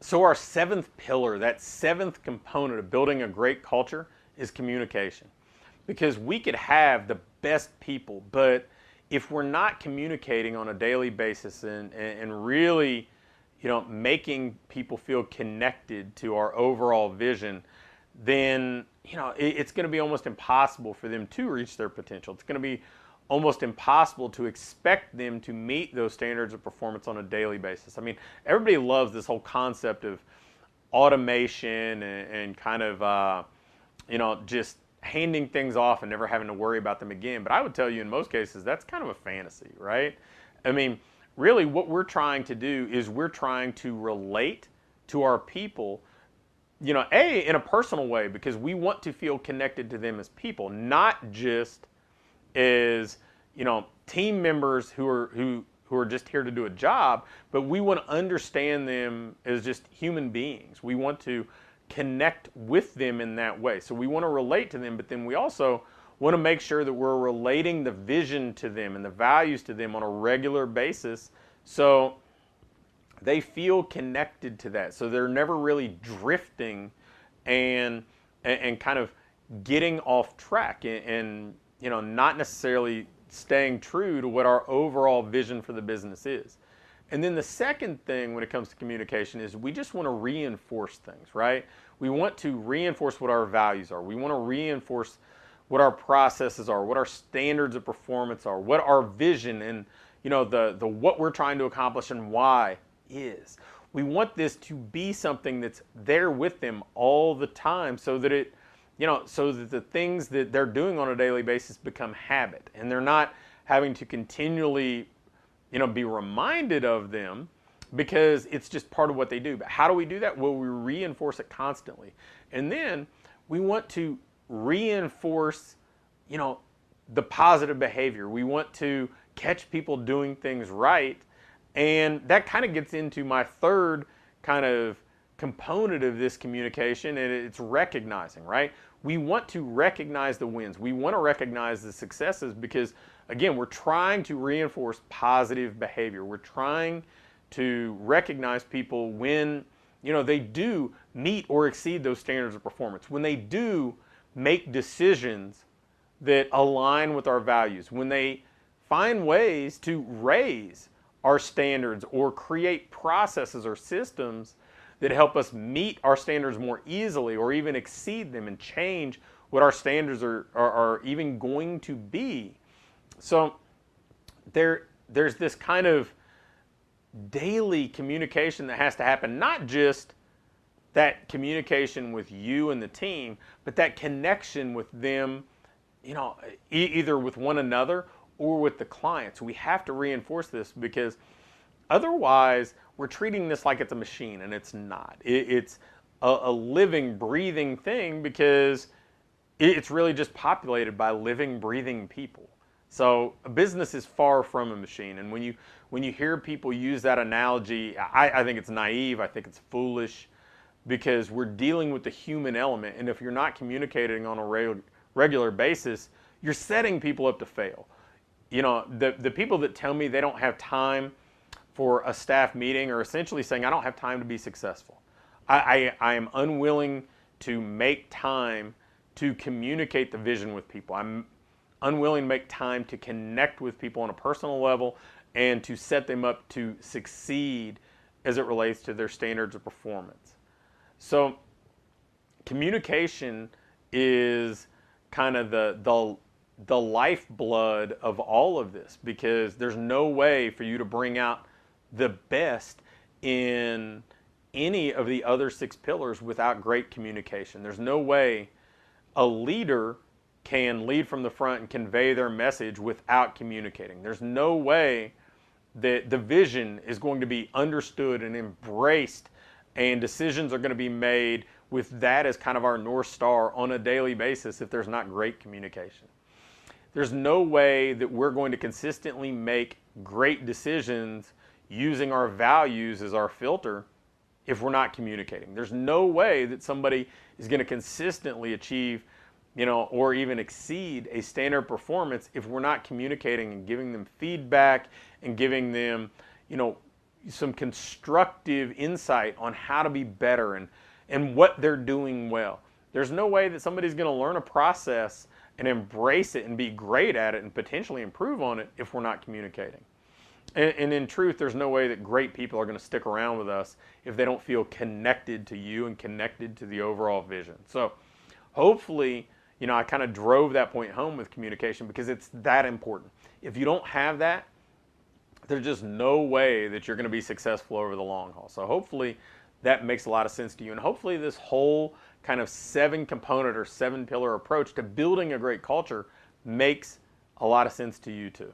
So our seventh pillar, that seventh component of building a great culture, is communication. Because we could have the best people, but if we're not communicating on a daily basis and really, making people feel connected to our overall vision, then, it's going to be almost impossible for them to reach their potential. It's going to be almost impossible to expect them to meet those standards of performance on a daily basis. I mean, everybody loves this whole concept of automation and kind of, just handing things off and never having to worry about them again. But I would tell you in most cases, that's kind of a fantasy, right? I mean, really what we're trying to do is we're trying to relate to our people, in a personal way, because we want to feel connected to them as people, not just as, team members who are just here to do a job, but we want to understand them as just human beings. We want to connect with them in that way. So we want to relate to them, but then we also want to make sure that we're relating the vision to them and the values to them on a regular basis, so they feel connected to that. So they're never really drifting and kind of getting off track and not necessarily staying true to what our overall vision for the business is. And then the second thing when it comes to communication is we just want to reinforce things, right? We want to reinforce what our values are. We want to reinforce what our processes are, what our standards of performance are, what our vision and the what we're trying to accomplish and why is. We want this to be something that's there with them all the time, so that so that the things that they're doing on a daily basis become habit, and they're not having to continually be reminded of them, because it's just part of what they do. But how do we do that? Well, we reinforce it constantly. And then we want to reinforce, the positive behavior. We want to catch people doing things right. And that kind of gets into my third kind of component of this communication, and it's recognizing, right? We want to recognize the wins. We want to recognize the successes because, again, we're trying to reinforce positive behavior. We're trying to recognize people when, they do meet or exceed those standards of performance, when they do make decisions that align with our values, when they find ways to raise our standards or create processes or systems that help us meet our standards more easily or even exceed them and change what our standards are even going to be. So there's this kind of daily communication that has to happen, not just that communication with you and the team, but that connection with them, either with one another or with the clients. We have to reinforce this because otherwise we're treating this like it's a machine, and it's not. It's a living, breathing thing because it's really just populated by living, breathing people. So a business is far from a machine. And when you hear people use that analogy, I think it's naive. I think it's foolish because we're dealing with the human element. And if you're not communicating on a regular basis, you're setting people up to fail. The people that tell me they don't have time for a staff meeting are essentially saying, I don't have time to be successful. I am unwilling to make time to communicate the vision with people. I'm unwilling to make time to connect with people on a personal level and to set them up to succeed as it relates to their standards of performance. So communication is kind of the lifeblood of all of this, because there's no way for you to bring out the best in any of the other 6 pillars without great communication. There's no way a leader can lead from the front and convey their message without communicating. There's no way that the vision is going to be understood and embraced and decisions are going to be made with that as kind of our North Star on a daily basis if there's not great communication. There's no way that we're going to consistently make great decisions using our values as our filter if we're not communicating. There's no way that somebody is going to consistently achieve, or even exceed a standard performance if we're not communicating and giving them feedback and giving them, some constructive insight on how to be better and what they're doing well. There's no way that somebody's going to learn a process and embrace it and be great at it and potentially improve on it if we're not communicating. And in truth, there's no way that great people are going to stick around with us if they don't feel connected to you and connected to the overall vision. So hopefully, I kind of drove that point home with communication because it's that important. If you don't have that, there's just no way that you're going to be successful over the long haul. So hopefully that makes a lot of sense to you. And hopefully this whole kind of 7-component or 7-pillar approach to building a great culture makes a lot of sense to you too.